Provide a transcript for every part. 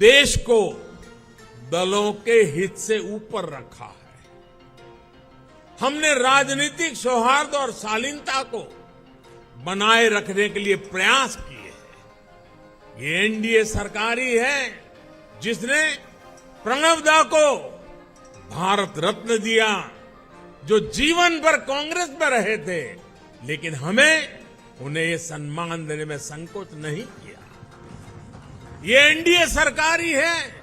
देश को दलों के हित से ऊपर रखा है। हमने राजनीतिक सौहार्द और शालीनता को बनाए रखने के लिए प्रयास किए हैं। ये एनडीए सरकार ही है जिसने प्रणब दा को भारत रत्न दिया, जो जीवन भर कांग्रेस में रहे थे, लेकिन हमें उन्हें ये सम्मान देने में संकोच नहीं किया। ये एनडीए सरकार ही है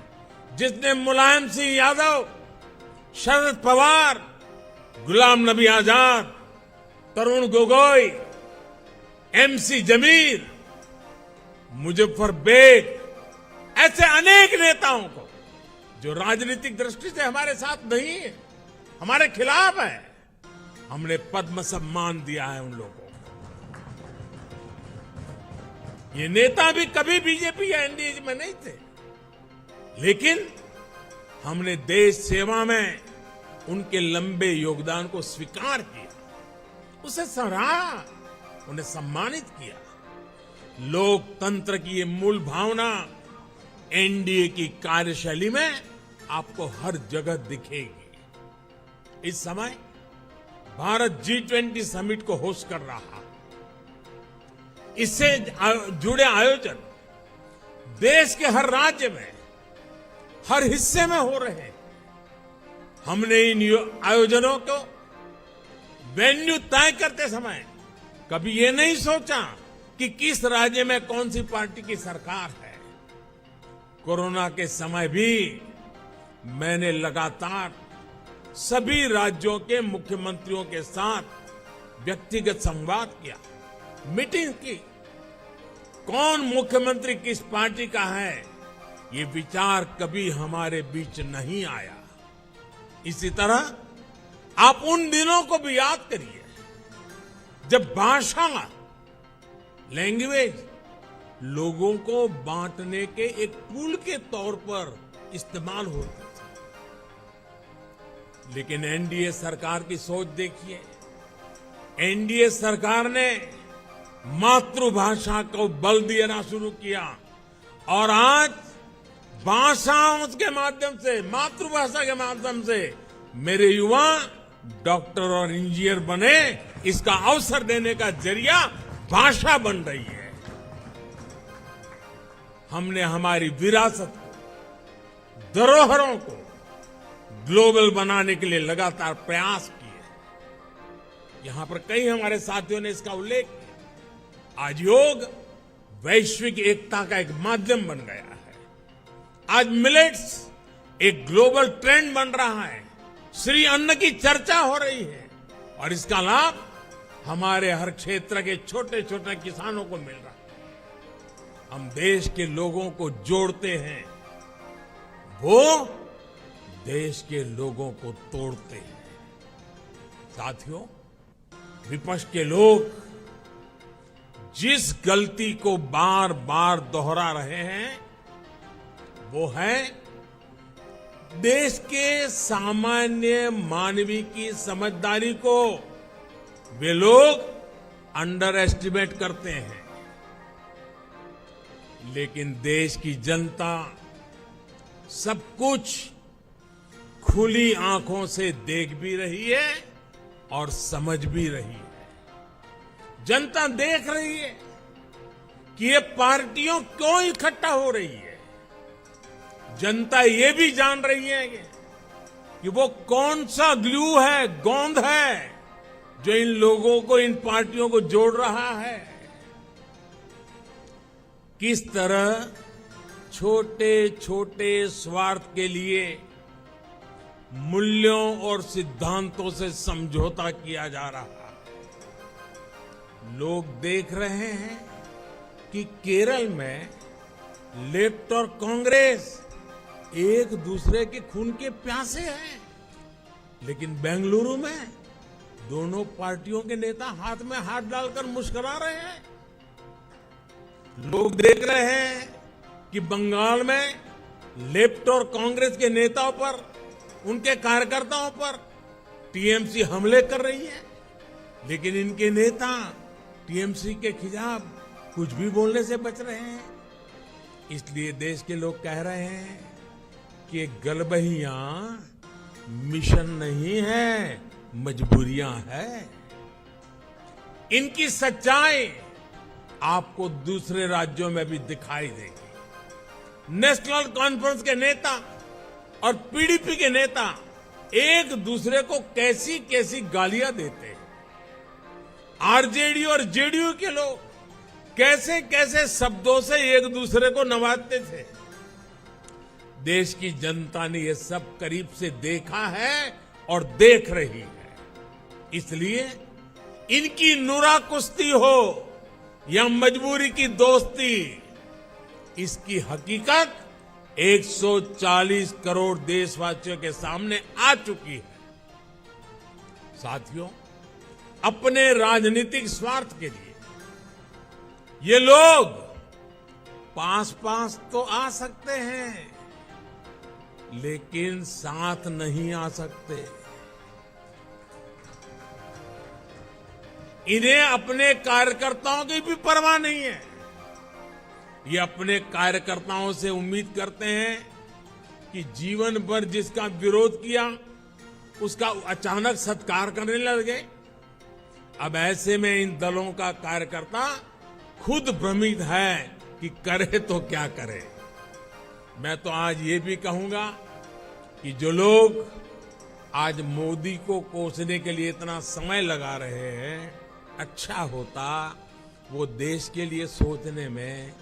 जिसने मुलायम सिंह यादव, शरद पवार, गुलाम नबी आजाद, तरुण गोगोई, एमसी जमीर, मुजफ्फर बेग, ऐसे अनेक नेताओं को जो राजनीतिक दृष्टि से हमारे साथ नहीं है, हमारे खिलाफ है, हमने पद्म सम्मान दिया है उन लोगों को। ये नेता भी कभी बीजेपी या एनडीए में नहीं थे, लेकिन हमने देश सेवा में उनके लंबे योगदान को स्वीकार किया, उसे सराहा, उन्हें सम्मानित किया। लोकतंत्र की ये मूल भावना एनडीए की कार्यशैली में आपको हर जगह दिखेगी। इस समय भारत G20 समिट को होस्ट कर रहा है। इससे जुड़े आयोजन देश के हर राज्य में, हर हिस्से में हो रहे हैं। हमने इन आयोजनों को वेन्यू तय करते समय कभी ये नहीं सोचा कि किस राज्य में कौन सी पार्टी की सरकार है। कोरोना के समय भी मैंने लगातार सभी राज्यों के मुख्यमंत्रियों के साथ व्यक्तिगत संवाद किया, मीटिंग की। कौन मुख्यमंत्री किस पार्टी का है, ये विचार कभी हमारे बीच नहीं आया। इसी तरह आप उन दिनों को भी याद करिए जब भाषा, लैंग्वेज लोगों को बांटने के एक पुल के तौर पर इस्तेमाल होती थी। लेकिन एनडीए सरकार की सोच देखिए। एनडीए सरकार ने मातृभाषा को बल देना शुरू किया और आज भाषाओं के माध्यम से, मातृभाषा के माध्यम से मेरे युवा डॉक्टर और इंजीनियर बने, इसका अवसर देने का जरिया भाषा बन रही है। हमने हमारी विरासत को, धरोहरों को ग्लोबल बनाने के लिए लगातार प्रयास किए। यहां पर कई हमारे साथियों ने इसका उल्लेख किया। आज योग वैश्विक एकता का एक माध्यम बन गया है। आज मिलेट्स एक ग्लोबल ट्रेंड बन रहा है। श्री अन्न की चर्चा हो रही है और इसका लाभ हमारे हर क्षेत्र के छोटे छोटे किसानों को मिल रहा है। हम देश के लोगों को जोड़ते हैं, वो देश के लोगों को तोड़ते हैं। साथियों, विपक्ष के लोग जिस गलती को बार बार दोहरा रहे हैं, वो है देश के सामान्य मानवीय की समझदारी को वे लोग अंडर एस्टिमेट करते हैं। लेकिन देश की जनता सब कुछ खुली आंखों से देख भी रही है और समझ भी रही है। जनता देख रही है कि ये पार्टियों क्यों इकट्ठा हो रही है। जनता ये भी जान रही है कि वो कौन सा ग्लू है, गोंद है, जो इन लोगों को, इन पार्टियों को जोड़ रहा है। किस तरह छोटे छोटे स्वार्थ के लिए मूल्यों और सिद्धांतों से समझौता किया जा रहा है। लोग देख रहे हैं कि केरल में लेफ्ट और कांग्रेस एक दूसरे के खून के प्यासे हैं, लेकिन बेंगलुरु में दोनों पार्टियों के नेता हाथ में हाथ डालकर मुस्कुरा रहे हैं। लोग देख रहे हैं कि बंगाल में लेफ्ट और कांग्रेस के नेताओं पर, उनके कार्यकर्ताओं पर टीएमसी हमले कर रही है, लेकिन इनके नेता टीएमसी के खिलाफ कुछ भी बोलने से बच रहे हैं। इसलिए देश के लोग कह रहे हैं कि गलबहियां मिशन नहीं है, मजबूरियां है। इनकी सच्चाई आपको दूसरे राज्यों में भी दिखाई देगी। नेशनल कॉन्फ्रेंस के नेता और पीडीपी के नेता एक दूसरे को कैसी कैसी गालियां देते हैं। आरजेडी और जेडीयू के लोग कैसे कैसे शब्दों से एक दूसरे को नवाजते थे। देश की जनता ने यह सब करीब से देखा है और देख रही है। इसलिए इनकी नुरा कुश्ती हो या मजबूरी की दोस्ती, इसकी हकीकत 140 करोड़ देशवासियों के सामने आ चुकी है। साथियों, अपने राजनीतिक स्वार्थ के लिए ये लोग पास पास तो आ सकते हैं, लेकिन साथ नहीं आ सकते। इन्हें अपने कार्यकर्ताओं की भी परवाह नहीं है। ये अपने कार्यकर्ताओं से उम्मीद करते हैं कि जीवन भर जिसका विरोध किया उसका अचानक सत्कार करने लगे। अब ऐसे में इन दलों का कार्यकर्ता खुद भ्रमित है कि करे तो क्या करे। मैं तो आज ये भी कहूंगा कि जो लोग आज मोदी को कोसने के लिए इतना समय लगा रहे हैं, अच्छा होता वो देश के लिए सोचने में,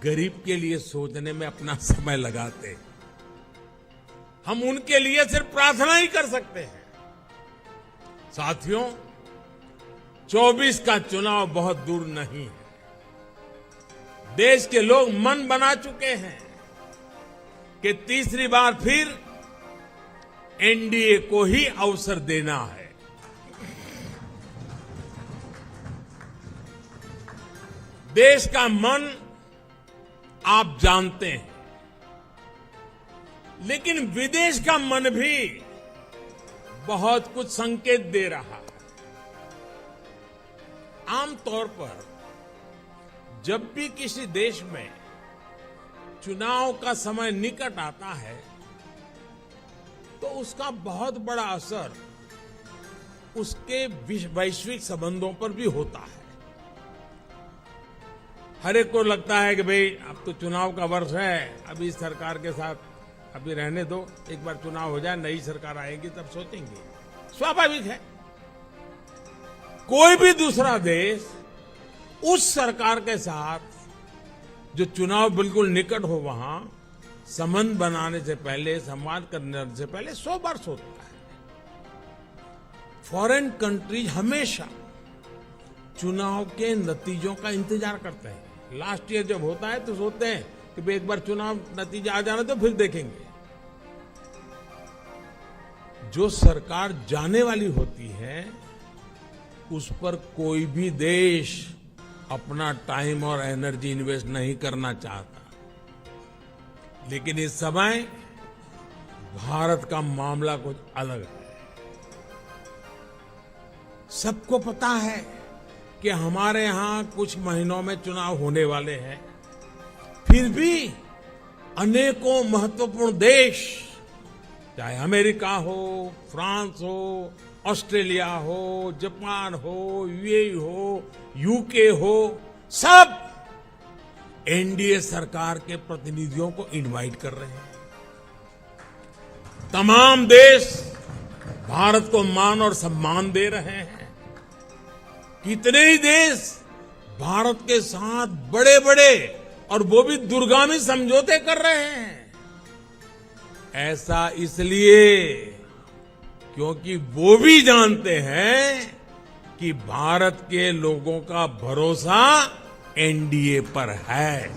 गरीब के लिए सोचने में अपना समय लगाते। हम उनके लिए सिर्फ प्रार्थना ही कर सकते हैं। साथियों, 24 का चुनाव बहुत दूर नहीं है। देश के लोग मन बना चुके हैं कि तीसरी बार फिर एनडीए को ही अवसर देना है। देश का मन आप जानते हैं, लेकिन विदेश का मन भी बहुत कुछ संकेत दे रहा है। आमतौर पर जब भी किसी देश में चुनाव का समय निकट आता है तो उसका बहुत बड़ा असर उसके वैश्विक संबंधों पर भी होता है। हर एक को लगता है कि भाई अब तो चुनाव का वर्ष है, अभी इस सरकार के साथ अभी रहने दो, एक बार चुनाव हो जाए, नई सरकार आएगी तब सोचेंगे। स्वाभाविक है। कोई भी दूसरा देश उस सरकार के साथ जो चुनाव बिल्कुल निकट हो वहां संबंध बनाने से पहले, संवाद करने से पहले 100 बार सोचता है। फॉरेन कंट्रीज हमेशा चुनाव के नतीजों का इंतजार करते हैं। लास्ट ईयर जब होता है तो सोचते हैं कि भाई एक बार चुनाव नतीजा आ जाना तो फिर देखेंगे। जो सरकार जाने वाली होती है उस पर कोई भी देश अपना टाइम और एनर्जी इन्वेस्ट नहीं करना चाहता। लेकिन इस समय भारत का मामला कुछ अलग है। सबको पता है कि हमारे यहां कुछ महीनों में चुनाव होने वाले हैं, फिर भी अनेकों महत्वपूर्ण देश, चाहे अमेरिका हो, फ्रांस हो, ऑस्ट्रेलिया हो, जापान हो, यूएई हो, यूके हो, सब एनडीए सरकार के प्रतिनिधियों को इनवाइट कर रहे हैं। तमाम देश भारत को मान और सम्मान दे रहे हैं। कितने ही देश भारत के साथ बड़े बड़े और वो भी दूरगामी समझौते कर रहे हैं। ऐसा इसलिए क्योंकि वो भी जानते हैं कि भारत के लोगों का भरोसा एनडीए पर है।